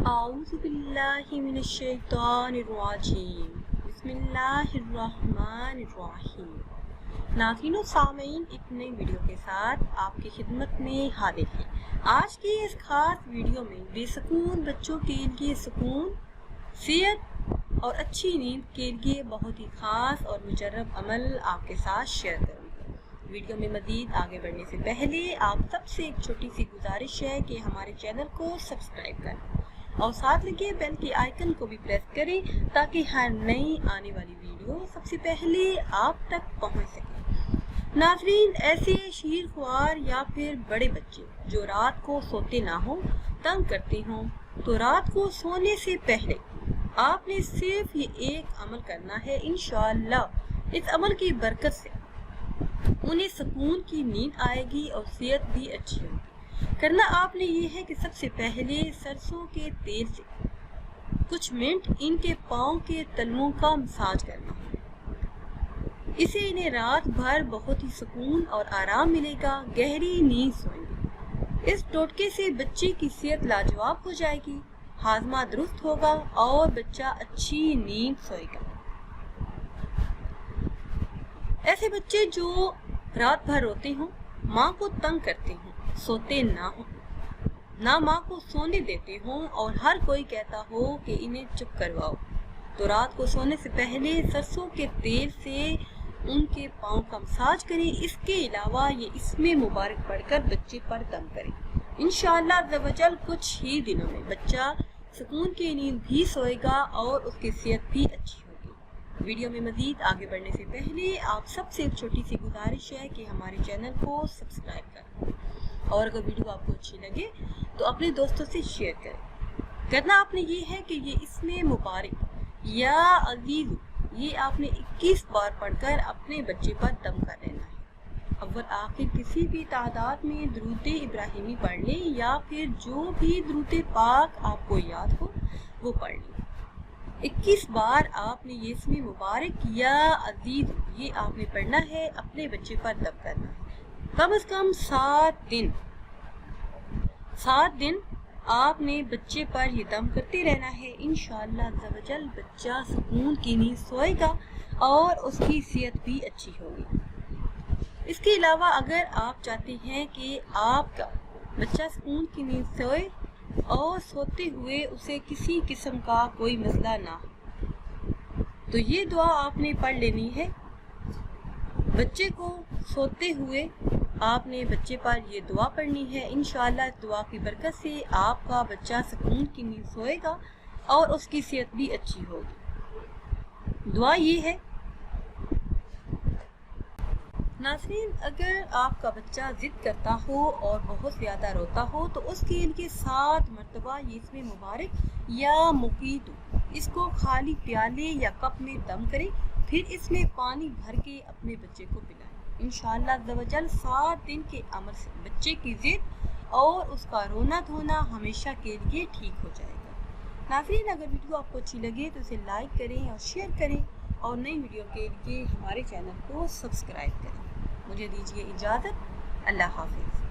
اعوذ باللہ من الشیطان الرجیم بسم اللہ الرحمن الرحیم۔ ناظرین و سامعین، ایک نئی ویڈیو کے ساتھ آپ کی خدمت میں حاضر ہیں۔ آج کی اس خاص ویڈیو میں بے سکون بچوں کے لیے سکون، صحت اور اچھی نیند کے لیے بہت ہی خاص اور مجرب عمل آپ کے ساتھ شیئر کروں گی۔ ویڈیو میں مزید آگے بڑھنے سے پہلے آپ سب سے ایک چھوٹی سی گزارش ہے کہ ہمارے چینل کو سبسکرائب کریں اور ساتھ لگے بیل کے آئیکن کو بھی پریس کریں تاکہ ہر نئی آنے والی ویڈیو سب سے پہلے آپ تک پہنچ سکے۔ ناظرین، ایسے شیر خوار یا پھر بڑے بچے جو رات کو سوتے نہ ہوں، تنگ کرتے ہوں، تو رات کو سونے سے پہلے آپ نے صرف یہ ایک عمل کرنا ہے۔ انشاءاللہ اس عمل کی برکت سے انہیں سکون کی نیند آئے گی اور صحت بھی اچھی ہوگی۔ کرنا آپ نے یہ ہے کہ سب سے پہلے سرسوں کے تیل سے کچھ منٹ ان کے پاؤں کے تلوؤں کا مساج کرنا ہے۔ اسے انہیں رات بھر بہت ہی سکون اور آرام ملے گا، گہری نیند سوئیں گے۔ اس ٹوٹکے سے بچے کی صحت لاجواب ہو جائے گی، ہاضمہ درست ہوگا اور بچہ اچھی نیند سوئے گا۔ ایسے بچے جو رات بھر روتے ہوں، ماں کو تنگ کرتے ہوں، سوتے نہ ہوں، نہ ماں کو سونے دیتے ہوں اور ہر کوئی کہتا ہو کہ انہیں چپ کرواؤ، تو رات کو سونے سے پہلے سرسوں کے تیل سے ان کے پاؤں کا مساج کریں۔ اس کے علاوہ یہ اسم مبارک پڑھ کر بچے پر دم کریں۔ انشاءاللہ عز و جل کچھ ہی دنوں میں بچہ سکون کی نیند بھی سوئے گا اور اس کی صحت بھی اچھی ہوگی۔ ویڈیو میں مزید آگے بڑھنے سے پہلے آپ سب سے ایک چھوٹی سی گزارش ہے کہ ہمارے چینل کو سبسکرائب کریں اور اگر ویڈیو آپ کو اچھی لگے تو اپنے دوستوں سے شیئر کریں۔ کرنا آپ نے یہ ہے کہ یہ اسم مبارک یا عزیز یہ آپ نے 21 بار پڑھ کر اپنے بچے پر دم کر لینا ہے۔ اول آخر کسی بھی تعداد میں درود ابراہیمی پڑھ لیں یا پھر جو بھی درود پاک آپ کو یاد ہو وہ پڑھ لیں۔ 21 بار آپ نے یہ اسم مبارک یا عزیز یہ آپ نے پڑھنا ہے، اپنے بچے پر دم کرنا ہے۔ کم از کم 7 دن آپ نے بچے پر یہ دم کرتے رہنا ہے۔ انشاءاللہ عز و جل بچہ سکون کی نیند سوئے گا اور اس کی صحت بھی اچھی ہوگی۔ اس کے علاوہ اگر آپ چاہتے ہیں کہ آپ کا بچہ سکون کی نیند سوئے اور سوتے ہوئے اسے کسی قسم کا کوئی مسئلہ نہ ہو، تو یہ دعا آپ نے پڑھ لینی ہے۔ بچے کو سوتے ہوئے آپ نے بچے پر یہ دعا پڑھنی ہے۔ انشاءاللہ اس دعا کی برکت سے آپ کا بچہ سکون کی نیند سوئے گا اور اس کی صحت بھی اچھی ہوگی۔ دعا یہ ہے۔ ناظرین، اگر آپ کا بچہ ضد کرتا ہو اور بہت زیادہ روتا ہو تو اس کے لیے 7 مرتبہ یہ اسم مبارک یا مقیت اس کو خالی پیالے یا کپ میں دم کریں، پھر اس میں پانی بھر کے اپنے بچے کو پلائیں۔ انشاءاللہ عز و جل 7 دن کے عمل سے بچے کی ضد اور اس کا رونا دھونا ہمیشہ کے لیے ٹھیک ہو جائے گا۔ ناظرین، اگر ویڈیو آپ کو اچھی لگے تو اسے لائک کریں اور شیئر کریں اور نئی ویڈیو کے لیے ہمارے چینل کو سبسکرائب کریں۔ مجھے دیجیے اجازت۔ اللہ حافظ۔